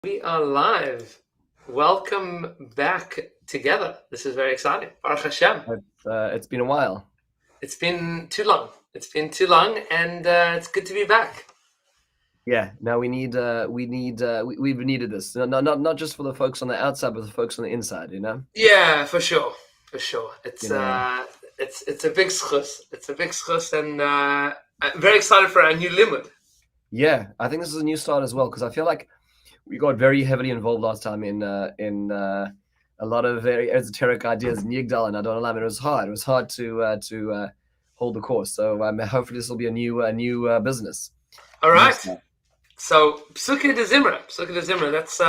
We are live. Welcome back together. This is very exciting. Baruch Hashem. It's been a while. It's been too long. And it's good to be back. Yeah. Now we've needed this. Not just for the folks on the outside, but the folks on the inside. Yeah, for sure. It's it's a big schus. It's a big schus, and I'm very excited for our new limud. Yeah, I think this is a new start as well because I feel like we got very heavily involved last time in a lot of very esoteric ideas in Yigdal and Adon Olam. It was hard. It was hard to hold the course. So hopefully this will be a new business. All right. So Pesukei D'Zimra. That's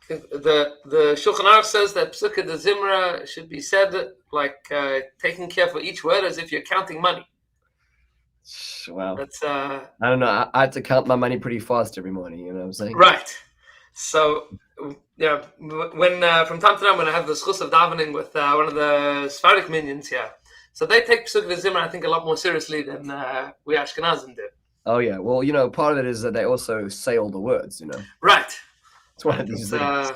the Shulchan Aruch says that Pesukei D'Zimra should be said like taking care for each word as if you're counting money. Wow. That's I don't know. I had to count my money pretty fast every morning. You know what I'm saying? Right. So when from time to time when I have the schus of davening with one of the Sephardic minions here, so they take Pesukei D'Zimra I think a lot more seriously than we Ashkenazim do. Oh yeah. Well, part of it is that they also say all the words. Right. It's one of these things.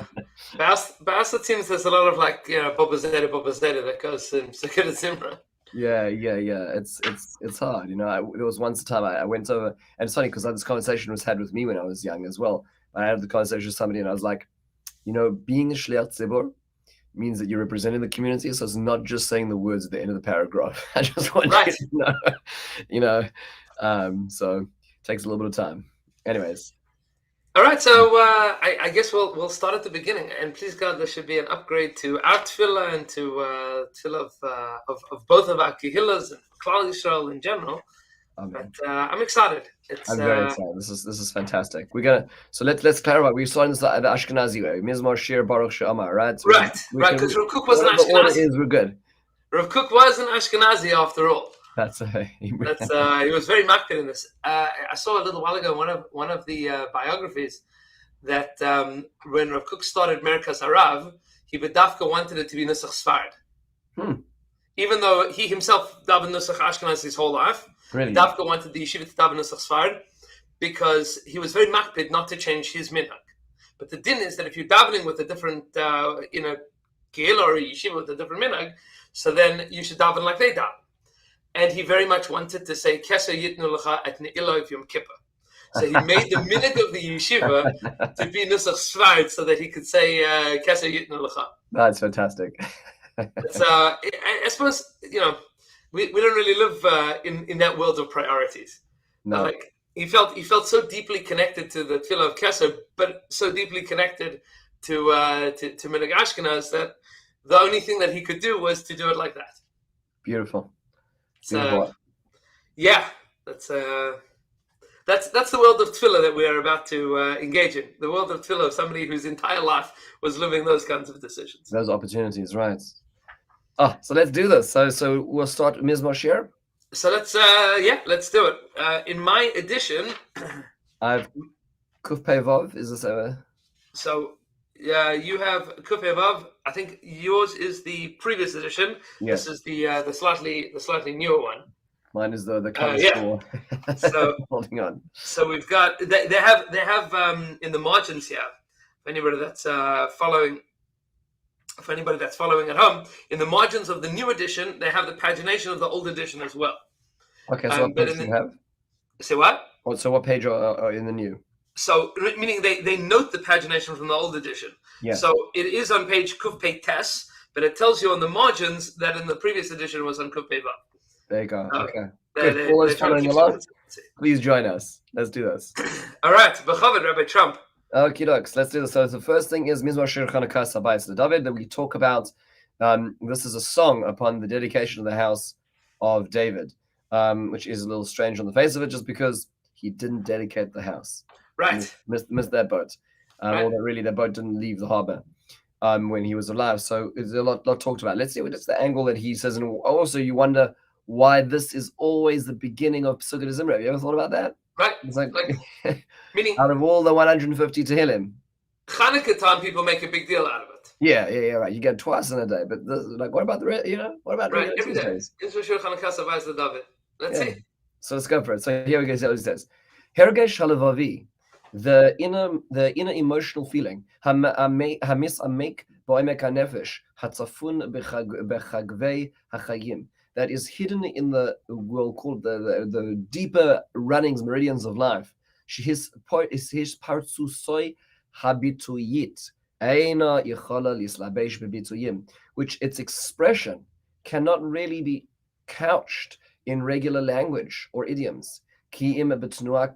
But also it seems there's a lot of Boba Zeta that goes in Pesukei D'Zimra. Yeah. It's hard. There was once a time I went over, and it's funny because this conversation was had with me when I was young as well. I had the conversation with somebody, and I was like, being a shliach tzibur means that you're representing the community, so it's not just saying the words at the end of the paragraph. I just want you to know, so it takes a little bit of time. Anyways. All right, so I guess we'll start at the beginning, and please God, there should be an upgrade to our tefillah and to tefillah of both of our kehillas and Klal Yisrael in general. Amen. But I'm excited. I'm very excited. This is fantastic. Let's clarify. We're starting this the Ashkenazi way. Mizmor Shir Baruch She'amar, right? So right. Because Rav Kook was an Ashkenazi. We're good. Rav Kook was an Ashkenazi after all. He was very makpid in this. I saw a little while ago one of the biographies that when Rav Kook started Merkaz Harav, he bedafka wanted it to be Nusach Sfard. Even though he himself davened Nusach Ashkenaz his whole life, really? Dafka wanted the yeshiva to daven Nusach Sfard because he was very makpid not to change his minhag. But the din is that if you're davening with a different kehillah or a yeshiva with a different minhag, so then you should daven like they daven. And he very much wanted to say Keser Yitnu Lecha at Ne'ilah Yom Kippur. So he made the minhag of the yeshiva to be Nusach Sfard so that he could say Keser Yitnu Lecha. That's fantastic. I suppose we don't really live in that world of priorities. No. He felt so deeply connected to the tefillah of Keser, but so deeply connected to Minhag Ashkenaz that the only thing that he could do was to do it like that. Beautiful. Yeah, that's the world of tefillah that we are about to engage in. The world of tefillah of somebody whose entire life was living those kinds of decisions. Those opportunities, right? So let's do this. So we'll start Mizmor Shir. So let's do it. In my edition, I've Kuf Pei Vav. Is this over? So you have Kuf Pei Vav. I think yours is the previous edition. Yes. This is the slightly newer one. Mine is the cover score. So holding on. So we've got they have in the margins here. For anybody that's following at home, in the margins of the new edition, they have the pagination of the old edition as well. Okay, so what page do you have? Say what? So what page are in the new? So, meaning they note the pagination from the old edition. Yeah. So it is on page Kuf Pei Tes, but it tells you on the margins that in the previous edition was on Kuf Pei Vav. There you go. Okay. Good. All those following along, please join us. Let's do this. All right. B'chavod, Rabbi Trump. Okie dokes. Let's do this. So the first thing is Mizmor Shir Chanukas HaBayis, the David that we talk about. This is a song upon the dedication of the house of David, which is a little strange on the face of it, just because he didn't dedicate the house. Right. Missed that boat. Right. Or that really that boat didn't leave the harbor when he was alive. So there's a lot talked about. Let's see what it's the angle that he says. And also you wonder why this is always the beginning of Pesukei D'Zimra. Have you ever thought about that? Right. It's like meaning out of all the 150 Tehillim, Hanukkah time people make a big deal out of it. Yeah, right. You get twice in a day, but what about what about right every day? Tuesdays? Mizmor Shir Chanukas HaBayis the David. Let's see. So let's go for it. So here we go. See what he says. Hergesh halavavi the inner emotional feeling, hamis amek bo'emek hanefesh, hatzafun bechagvei hachayim, that is hidden in the, we'll call it the deeper runnings, meridians of life. His partzusoy habituyit, eina yichola lislabesh bebituyim, which its expression cannot really be couched in regular language or idioms. Ki im betnua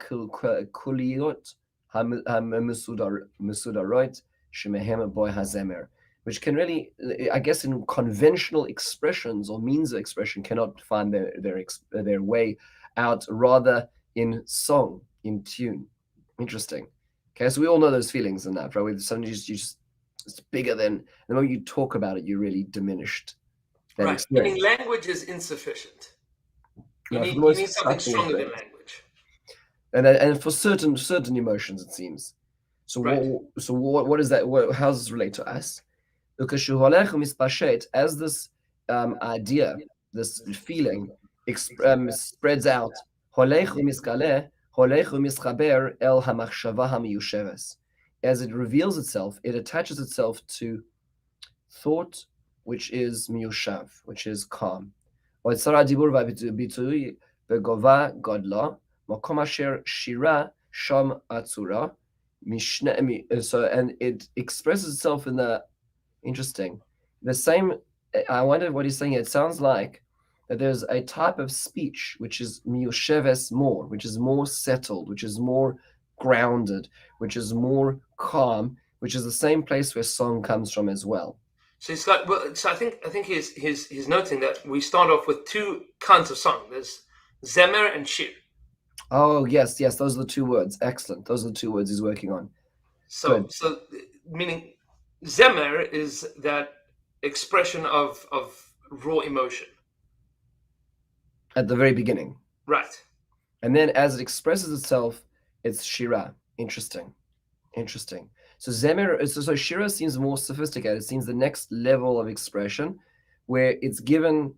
kuliyot hamesudarot shemehem boy hazemer, which can really, I guess, in conventional expressions or means of expression, cannot find their way out, rather in song, in tune. Interesting. Okay, so we all know those feelings in that, right? With something it's bigger than the moment you talk about it, you're really diminished. Right. Meaning language is insufficient. You need something stronger than language. And for certain emotions, it seems. So what is that? How does this relate to us? Because as this idea, this feeling spreads out, as it reveals itself, it attaches itself to thought, which is miyushav, which is calm. Shira sham atzura. So, and it expresses itself in the interesting, the same. I wonder what he's saying. It sounds like that there's a type of speech which is miyusheves more, which is more settled, which is more grounded, which is more calm, which is the same place where song comes from as well. So it's like, well, so I think he's noting that we start off with two kinds of song. There's Zemer and Shir. Oh yes, those are the two words. Excellent. Those are the two words he's working on. So meaning Zemer is that expression of raw emotion at the very beginning, right? And then as it expresses itself, it's Shira. Interesting. So Zemer, so Shira seems more sophisticated. It seems the next level of expression, where it's given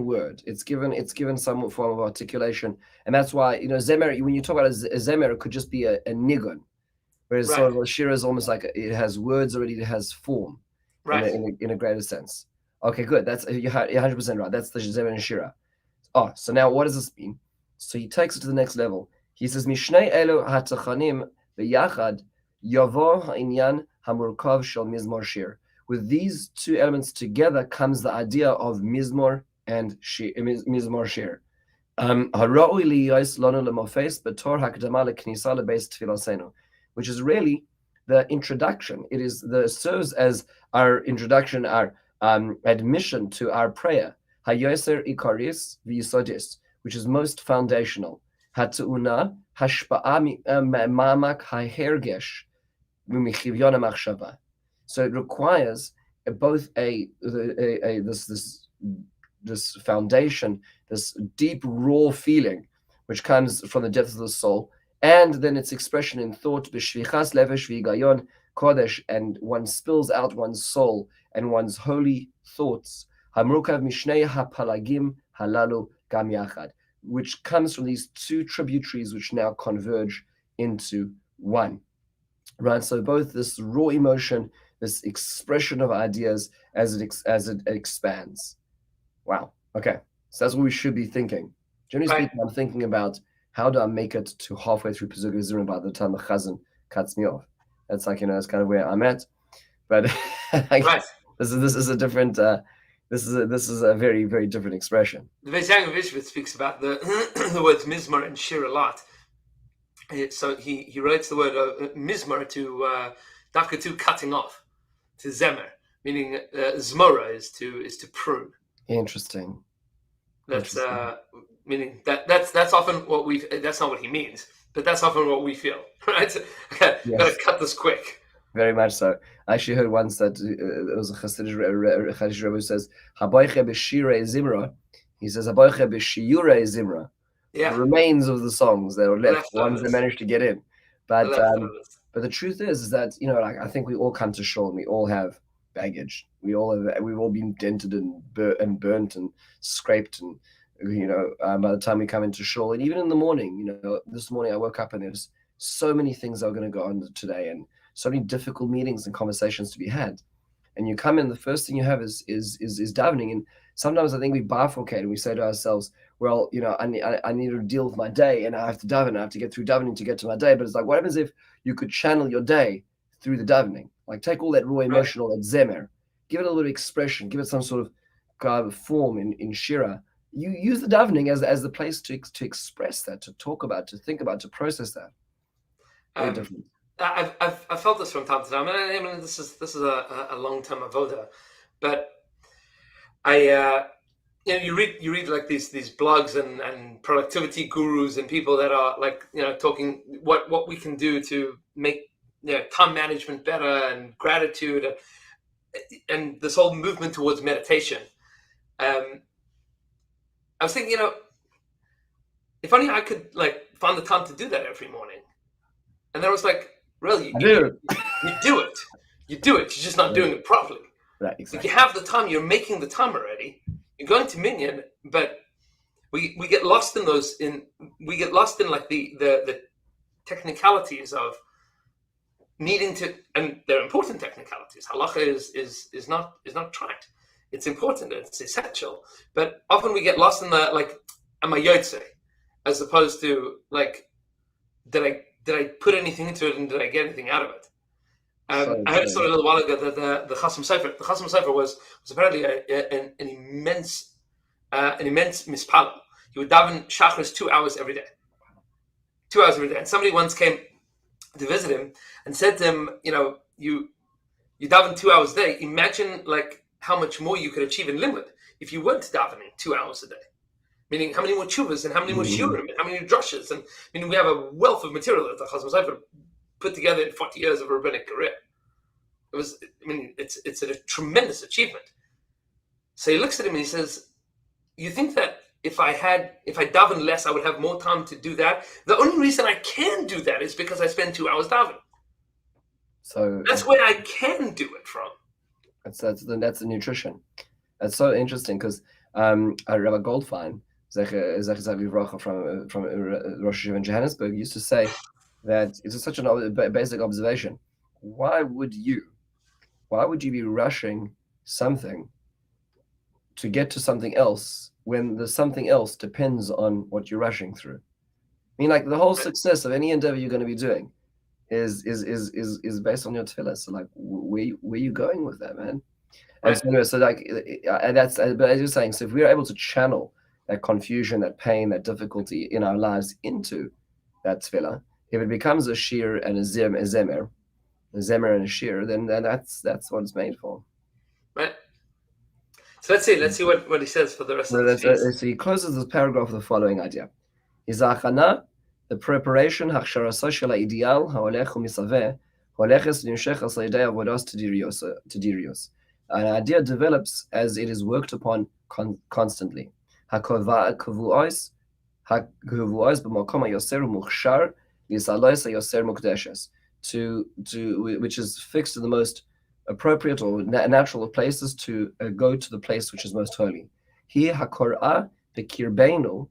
word, it's given some form of articulation, and that's why Zemer. When you talk about a Zemer, it could just be a nigun, whereas sort of Shira is almost like it has words already, it has form, right? In a greater sense. Okay, good. That's you're 100% right. That's the Zemer and Shira. Oh, so now what does this mean? So he takes it to the next level. He says, Mishnei elu hatachanim b'yachad yavo ha'inyan hamurkav shel Mizmor Shir. With these two elements together comes the idea of Mizmor and Mizmor Shir. Hara'ui liyos lanu lemofes betor hakdama leknisa lebeis tfilasenu, which is really the introduction. It is serves as our introduction, our admission to our prayer. Hayoser ikaris v'yisodis, which is most foundational. Hatuna hashpa'a mamak hahergesh mimichivyona machshava. So it requires both this foundation, this deep raw feeling, which comes from the depths of the soul, and then its expression in thought, b'shvichas levesh v'higayon kodesh, and one spills out one's soul and one's holy thoughts. Hamrukav mishnei hapalagim halalu gam yachad, which comes from these two tributaries which now converge into one. Right, so both this raw emotion, this expression of ideas as it expands. Wow. Okay, so that's what we should be thinking. Generally speaking, I'm thinking about how do I make it to halfway through Pesukei D'Zimra by the time the chazan cuts me off. That's like that's kind of where I'm at. But this is a different. This is a very, very different expression. The Beis HaMikdash speaks about the words Mizmor and Shir a lot. So he writes the word Mizmor to cutting off, to Zemer, meaning Zmora is to prune. Interesting. That's meaning that's often what we. That's not what he means, but that's often what we feel, right? Okay, yes. Gotta cut this quick. Very much so. I actually heard once that it was a Hasidic Rebbe who says Habayche b'Shirei Zimra. He says Habayche b'Shiyurei Zimra. Yeah. The remains of the songs that are left, the ones that managed to get in. But the truth is that I think we all come to shul and we all have baggage. We've all been dented and burnt and scraped, and by the time we come into shul, and even in the morning, this morning I woke up and so many things are going to go on today, and so many difficult meetings and conversations to be had. And you come in, the first thing you have is davening. And sometimes I think we bifurcate and we say to ourselves, well, I need to deal with my day, and I have to daven. I have to get through davening to get to my day. But it's like, what happens if you could channel your day through the davening? Like, take all that raw emotional, that Zemer, give it a little expression, give it some sort of form in Shira. You use the davening as the place to express that, to talk about, to think about, to process that. Very different. I've felt this from time to time. I mean, this is a long time avoda, but you read like these blogs and productivity gurus and people that are like talking what we can do to make time management better and gratitude and this whole movement towards meditation. I was thinking, if only I could like find the time to do that every morning. And then I was like, really, you do it. You're just not doing it properly. Right, exactly. If you have the time, you're making the time already. You're going to minyan, but we get lost in like the technicalities of needing to, and they're important technicalities. Halacha is not trite. It's important. It's essential. But often we get lost in the like, am I yotze, as opposed to like, did I put anything into it and did I get anything out of it? I heard a story a little while ago that the Chasam Sofer was apparently an immense mispal. He would daven shachris 2 hours every day. 2 hours every day. And somebody once came to visit him and said to him, you daven 2 hours a day. Imagine like how much more you could achieve in limud if you weren't davening 2 hours a day. Meaning, how many more tshuvas and how many more shiurim and how many drushes, and meaning we have a wealth of material that the Chasam Sofer put together in 40 years of a rabbinic career. It's a tremendous achievement. So he looks at him and he says, "You think that if I daven less, I would have more time to do that? The only reason I can do that is because I spend 2 hours davening. So that's where I can do it from." That's the nutrition. That's so interesting because Rabbi Goldfein, from Rosh Hashanah in Johannesburg, used to say that it's such a basic observation. Why would you be rushing something to get to something else when the something else depends on what you're rushing through? I mean, like the whole success of any endeavor you're going to be doing is based on your tefillah. So like, where you going with that, man? And so like, and that's, but as you're saying, so if we're able to channel that confusion, that pain, that difficulty in our lives into that tefillah, if it becomes a shir and a zemer and a shir, then that's what it's made for. Right. So let's see what he says for the rest of the piece. So he closes this paragraph with the following idea: Izachana, the preparation, hachsharaso shel haideal haolech umisaveh, holeches nimshechas leidei avodas tedirios. An idea develops as it is worked upon constantly. Hakovuos b'makom hayoser umuchshar v'yisalois hayoser mukdeshes, which is fixed in the most appropriate or natural of places to go to the place which is most holy. Hi hakor'a b'kirbeinu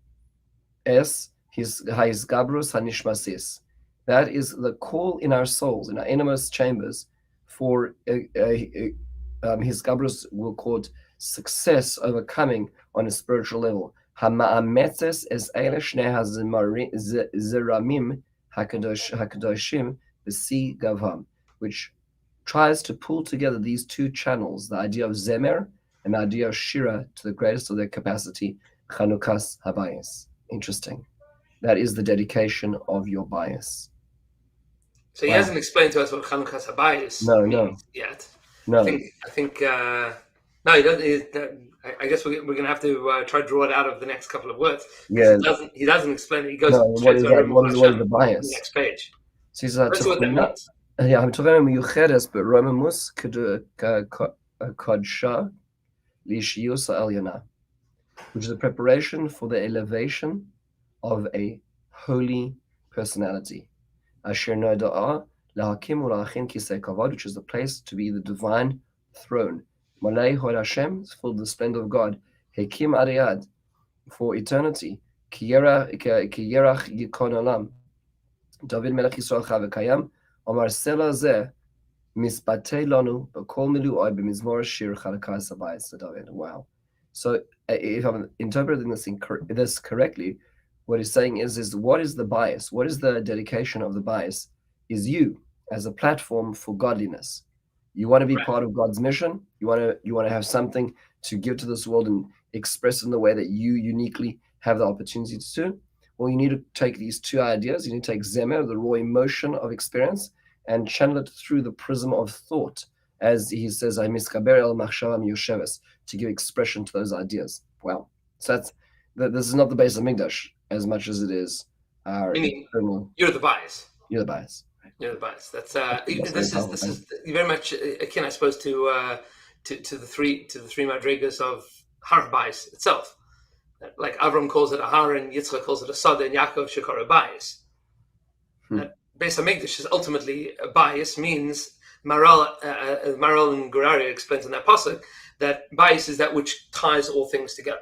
es ha'izgabrus hanishmasis. That is the call in our souls, in our innermost chambers, for his gabrus will call success, overcoming on a spiritual level. Hama'ametzes es eile shnei hazeramim hakadoshim b'si gavham, which tries to pull together these two channels, the idea of Zemer and the idea of Shira, to the greatest of their capacity, Chanukas HaBayis. Interesting. That is the dedication of your bias. So he hasn't explained to us what Chanukas HaBayis means yet. No. I think no, he doesn't. I guess we're going to have to try to draw it out of the next couple of words. Yeah. He doesn't explain it. He goes what is the bias? The next page. So he's That's what that means. Yeah, miucheres beromemus kodsha lishius elyana, which is a preparation for the elevation of a holy personality. Asher noda'a lahakim ulachin kisei kavod, which is the place to be the divine throne. Malay hod Hashem, full of the splendor of God. Hekim ariad, for eternity. Kiyerach yikon olam, David Melech Yisrael Chav V'Kayam, Omar Sela Zeh, Mispatei Lanu, B'Kol Milu'oi B'Mizmor Shir Chanukas HaBayis. David. Wow. So if I'm interpreting this correctly, what he's saying is what is the bias? What is the dedication of the bias? Is you as a platform for godliness. You want to be part of God's mission. You want to have something to give to this world and express in the way that you uniquely have the opportunity to do. Well, you need to take these two ideas. You need to take Zemer, the raw emotion of experience, and channel it through the prism of thought, as he says, to give expression to those ideas. Wow. So this is not the Beis HaMikdash as much as it is our internal. You're the bias. You're the bias. You're the bias. That's this is very much akin, I suppose, to the three madrigas of har bias itself. Like Avram calls it a har, and Yitzchak calls it a sada, and Yaakov shekar a bias. Beis HaMikdash is ultimately a bias, means Maral and Gurari explains in that pasuk that bias is that which ties all things together.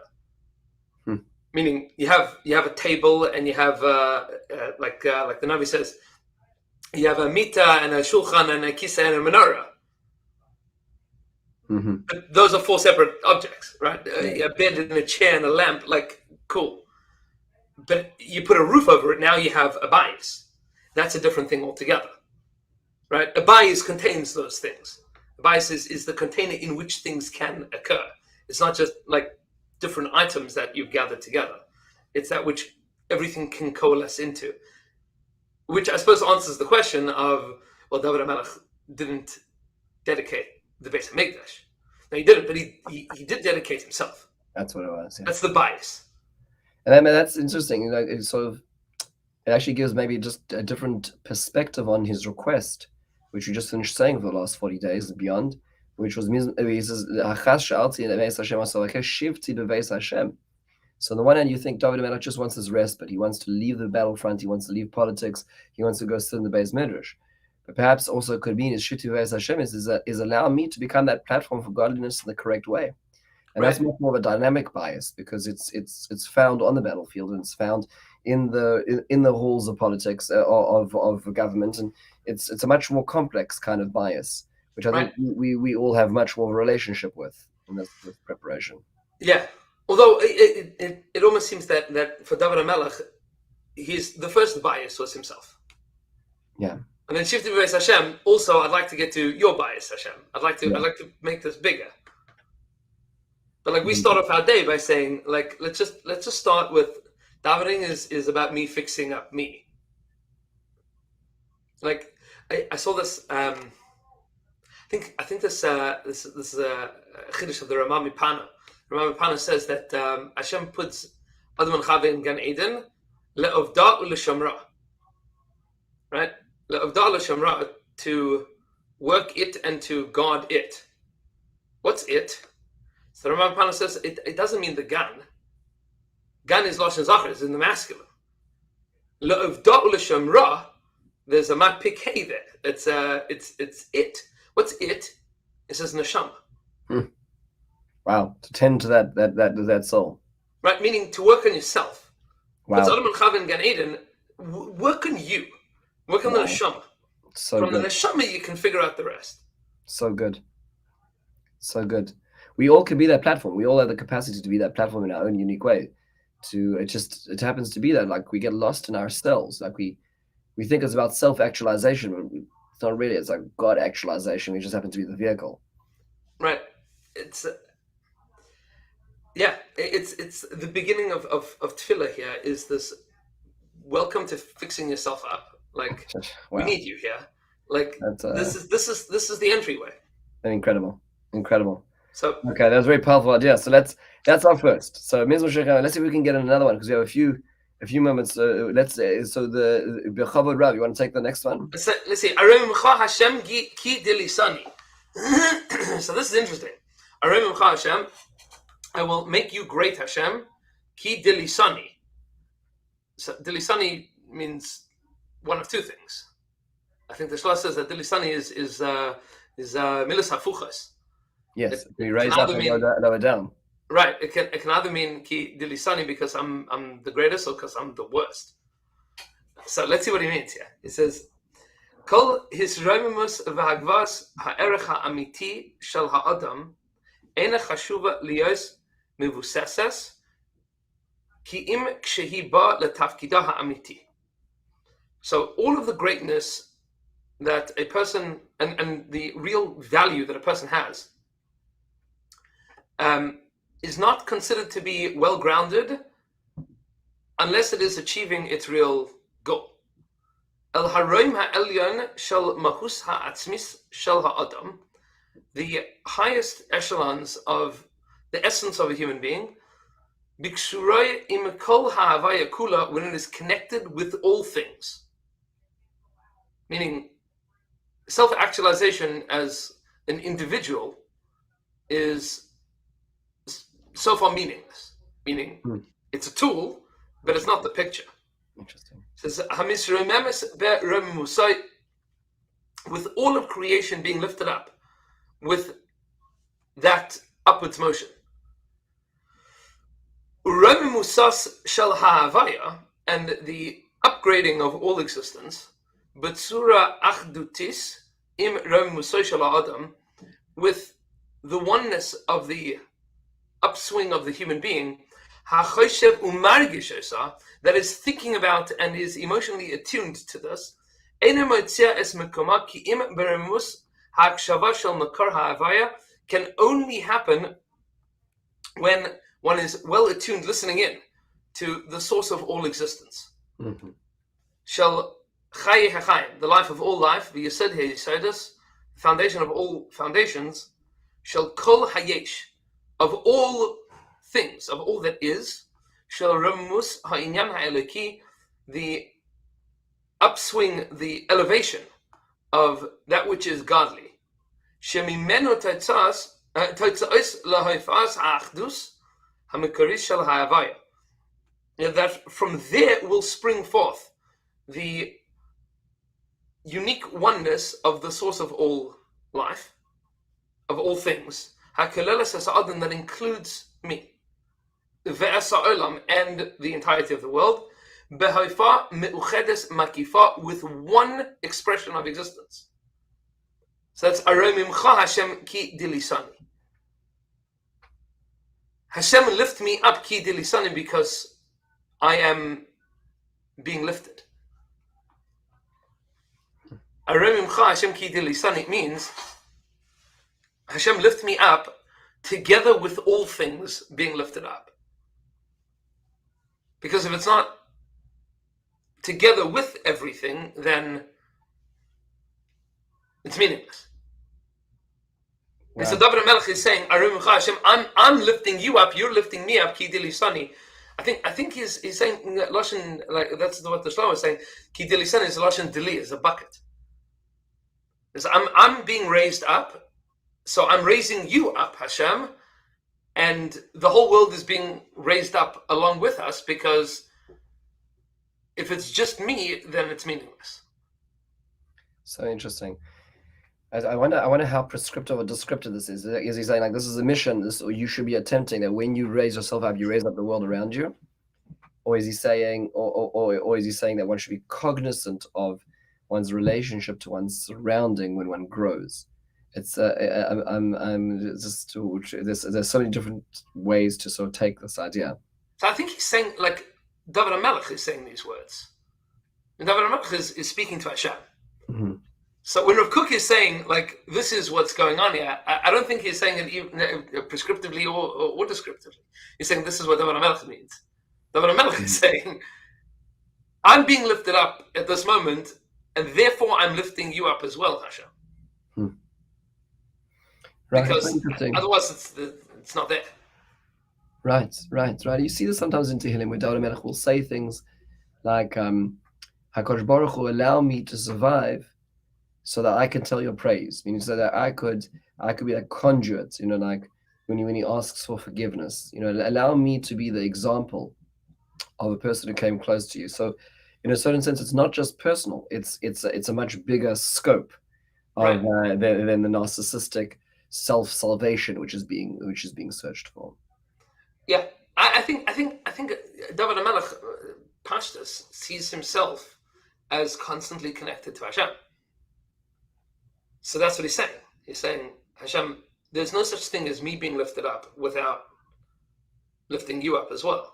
Meaning you have a table, and you have like the Navi says, you have a mita and a shulchan and a kisa and a menorah. But those are four separate objects, right? A bed and a chair and a lamp, like, cool. But you put a roof over it, now you have a bias. That's a different thing altogether, right? A bias contains those things. A bias is the container in which things can occur. It's not just like different items that you've gathered together. It's that which everything can coalesce into, which I suppose answers the question of, well, David HaMelech didn't dedicate the Beis HaMikdash. No, he didn't, but he did dedicate himself. That's what it was. Yeah. That's the bias. And I mean, that's interesting. You know, it actually gives maybe just a different perspective on his request, which we just finished saying for the last 40 days and beyond, which was, he says, so on the one hand, you think David HaMelech just wants his respite. He wants to leave the battlefront. He wants to leave politics. He wants to go sit in the Beis Midrash. But perhaps also could mean his Shiti Beis Hashem is allow me to become that platform for godliness in the correct way. And that's much more of a dynamic bias, because it's found on the battlefield, and it's found in the halls of politics of government, and it's a much more complex kind of bias, which I think we all have much more of a relationship with in this preparation. Yeah. Although it almost seems that for David HaMelech, the first bias was himself. Yeah. And then Shifti Beis Hashem, also I'd like to get to your bias, Hashem. I'd like to make this bigger. But like we start off our day by saying, like, let's just start with davening is about me fixing up me. Like I saw this I think this is a chiddush of the Ramah Mipana. Ramah Mipana says that Hashem puts Adam and Chava in Gan Eden le'ovda u'l'shamra. Right? Le'ovda u'l'shamra, to work it and to guard it. What's it? So the Ramah Mipana says it doesn't mean the Gan. Gan is Lashon Zachar, it's in the masculine. Le'ovda u'l'shamra, there's a matpik hey there. It's it. What's it? It says neshama. Wow, to tend to that soul. Right, meaning to work on yourself. Wow. That's Adam and Chava in Gan Eden. Work on you. Work on the neshama. So from good. the neshama, you can figure out the rest. So good. So good. We all can be that platform. We all have the capacity to be that platform in our own unique way. It happens to be that, like, we get lost in ourselves. Like we think it's about self-actualization, but it's not really. It's like God actualization. We just happen to be the vehicle. Right. It's the beginning of tefillah here is this welcome to fixing yourself up. Like, wow. We need you here. Like, this is the entryway. Incredible. So okay, that was a very powerful idea. So that's our first. So Mizmor Shir Chanukas, let's see if we can get another one, because we have a few moments. Let's say, so the Bechavod Rav, you want to take the next one? Let's see. Aremimcha Hashem ki dilisani. So this is interesting. Aremimcha Hashem, I will make you great, Hashem. Ki dilisani. So dilisani means one of two things. I think the Shlosh says that dilisani is milas hafuchas. Yes, we raise up and lower down. Right. It can either mean ki dilisani because I'm the greatest, or because I'm the worst. So let's see what he means here. He says, Kol hisroimimus v'hagvas ha'erech ha'amiti shel ha'adam ena chashuva liyos mevusesas ki im kshehi ba letafkida ha'amiti. So all of the greatness that a person and the real value that a person has is not considered to be well grounded unless it is achieving its real goal. El haroim ha'elyon shel mahus ha'atzmis shel ha'adam, the highest echelons of the essence of a human being, biksuroi im kol ha'avaya kula, when it is connected with all things. Meaning, self-actualization as an individual is so far meaningless. Meaning, it's a tool, but it's not the picture. Interesting. It says, with all of creation being lifted up, with that upwards motion. And the upgrading of all existence, Betsura achdutis im adam, with the oneness of the upswing of the human being, that is thinking about and is emotionally attuned to this, can only happen when one is well attuned, listening in to the source of all existence. Shall the life of all life, the Yesod HaYesodus, foundation of all foundations, shall kol hayesh, of all things, of all that is, shall ramus ha'inyan ha'eloki, the upswing, the elevation of that which is godly. Shemimeno totzos lahoifas ha'achdus ha'mekaris shel ha'avaya. That from there will spring forth the unique oneness of the source of all life, of all things, that includes me, and the entirety of the world, with one expression of existence. So that's Aromimcha Hashem ki dilisani. Hashem lift me up ki dilisani, because I am being lifted. Aromimcha Hashem ki dilisani means Hashem lift me up together with all things being lifted up. Because if it's not together with everything, then it's meaningless. Right. And so David HaMelech is saying, Arumcha Hashem, I'm lifting you up, you're lifting me up, ki dilisani. I think he's saying Lashon, like that's what the Shlomo is saying, ki dilisani is Lashon dili, is a bucket. Is I'm being raised up, so I'm raising you up, Hashem, and the whole world is being raised up along with us, because if it's just me, then it's meaningless. So interesting. I wonder how prescriptive or descriptive this is. Is he saying like this is a mission, or you should be attempting that when you raise yourself up, you raise up the world around you? Or is he saying, or is he saying that one should be cognizant of one's relationship to one's surrounding when one grows? It's I'm just there's so many different ways to sort of take this idea. So I think he's saying, like David HaMelech is saying these words. And David HaMelech is speaking to Hashem. Mm-hmm. So when Rav Kook is saying, like, this is what's going on here, I don't think he's saying it even prescriptively or descriptively. He's saying this is what David HaMelech means. David HaMelech is saying, I'm being lifted up at this moment, and therefore I'm lifting you up as well, Hashem. Right. Because otherwise it's not there. Right. You see this sometimes in Tehillim where David HaMelech will say things like, HaKadosh Baruch Hu, allow me to survive so that I can tell your praise, meaning so that I could be a conduit, like when he asks for forgiveness, allow me to be the example of a person who came close to you. So, in a certain sense, it's not just personal; it's a much bigger scope of than the narcissistic self-salvation which is being searched for. Yeah, I think David HaMelech Pashtus sees himself as constantly connected to Hashem. So that's what he's saying. He's saying, Hashem, there's no such thing as me being lifted up without lifting you up as well.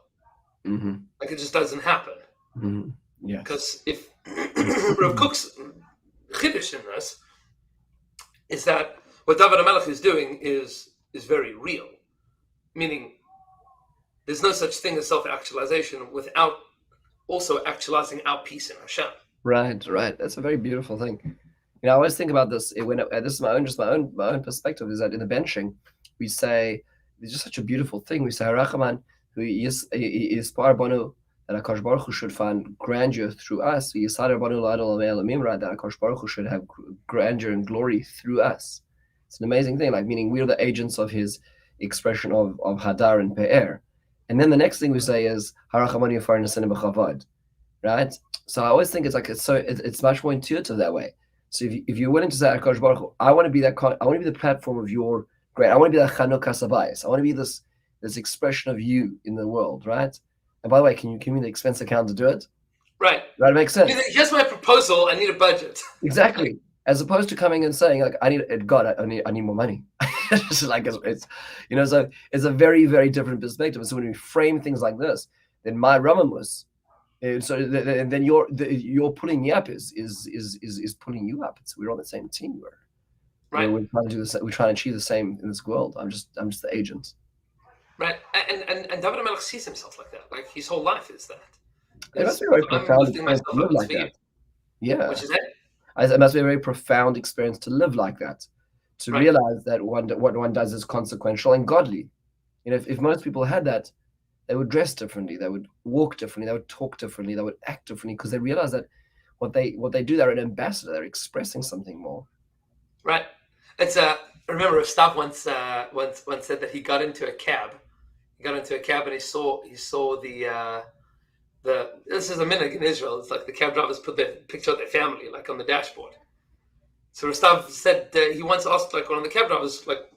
Mm-hmm. Like it just doesn't happen. Mm-hmm. Yeah. Because if Rav Kook's chiddush in this is that what David HaMelech is doing is very real. Meaning, there's no such thing as self-actualization without also actualizing our peace in Hashem. Right. That's a very beautiful thing. You know, I always think about this when this is my own perspective. Is that in the benching, we say it's just such a beautiful thing. We say Harachaman, who is Banu, that Akash Baruch Hu should find grandeur through us. We Yisad Banu L'Adol Mimra, that Akash Baruch Hu should have grandeur and glory through us. It's an amazing thing. Like meaning we're the agents of His expression of Hadar and Pe'er. And then the next thing we say is Harachamani Yafar Nasin B'Chavad, right? So I always think it's much more intuitive that way. So if you're willing to say Akash Baruch Hu, I want to be the platform of your great. I want to be the Chanukas HaBayis. I want to be this expression of you in the world, right? And by the way, can you give me the expense account to do it? Right. That makes sense. Here's my proposal. I need a budget. Exactly. As opposed to coming and saying like, I need more money. It's like it's so it's a very, very different perspective. And so when we frame things like this, then my Ramamus, then you're pulling me up is pulling you up. We're on the same team. Right. We're trying to do this. We're trying to achieve the same in this world. I'm just the agent. Right. And David HaMelech sees himself like that. Like his whole life is that. It must be a very profound experience to live like that. Yeah. Which is it? It must be a very profound experience to live like that, to realize that what one does is consequential and godly. You know, if most people had that, they would dress differently, they would walk differently, they would talk differently, they would act differently, because they realize that what they do, they're an ambassador, they're expressing something more. Right. It's I remember Stav once said that he got into a cab. He got into a cab and he saw the this is a minhag in Israel. It's like the cab drivers put their picture of their family like on the dashboard. So Stav said he once asked like one of the cab drivers, like,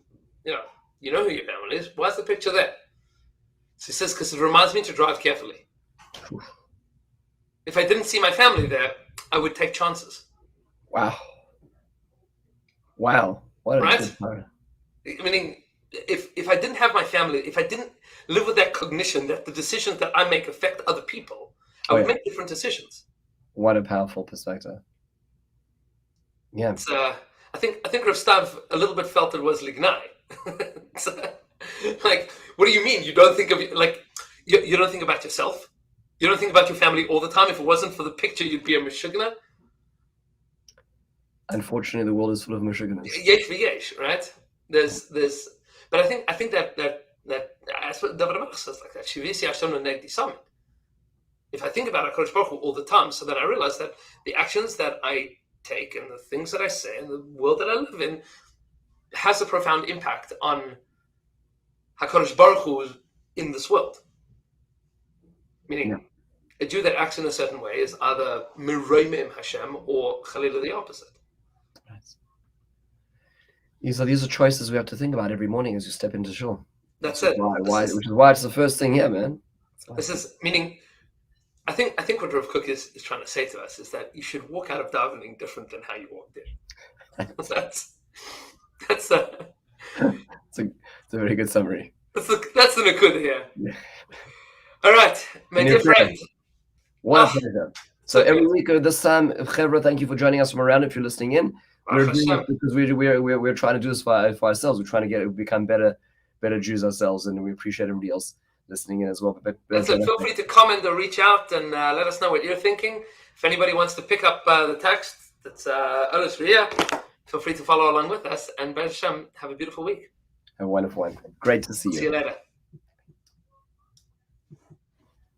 you know who your family is. Why's the picture there? So he says, because it reminds me to drive carefully. If I didn't see my family there, I would take chances. Wow. What a good part. Meaning, if I didn't have my family, if I didn't live with that cognition that the decisions that I make affect other people, I would make different decisions. What a powerful perspective. Yeah. It's, I think Rav Stav a little bit felt it was lignai. Like, what do you mean? You don't think of you don't think about yourself? You don't think about your family all the time? If it wasn't for the picture, you'd be a meshugna? Unfortunately, the world is full of meshuganas. Yesh v'yesh, right? But I think that that's what David HaMelech says like that. Shivisi Hashem negdi samid. If I think about HaKadosh Baruch Hu all the time, so then I realize that the actions that I take and the things that I say and the world that I live in has a profound impact on HaKadosh Baruch Hu in this world. Meaning, a Jew that acts in a certain way is either miroimim Hashem or Chalila the opposite. These are choices we have to think about every morning as you step into shul. That's it. Which is why it's the first thing here, man. This is meaning. I think what Rav Kook is trying to say to us is that you should walk out of davening different than how you walked in. That's a very good summary. That's the nakuda here. Yeah. All right, my dear friend. What a pleasure. So every week at this time, Chevra, thank you for joining us from around. If you're listening in, we're doing it because we're trying to do this for ourselves. We're trying to become better Jews ourselves, and we appreciate everybody else listening in as well. But feel free to comment or reach out and let us know what you're thinking. If anybody wants to pick up the text, that's Olis Riyah. Feel free to follow along with us. And Beis Hashem, have a beautiful week. Have a wonderful one. Great to see you. See you later.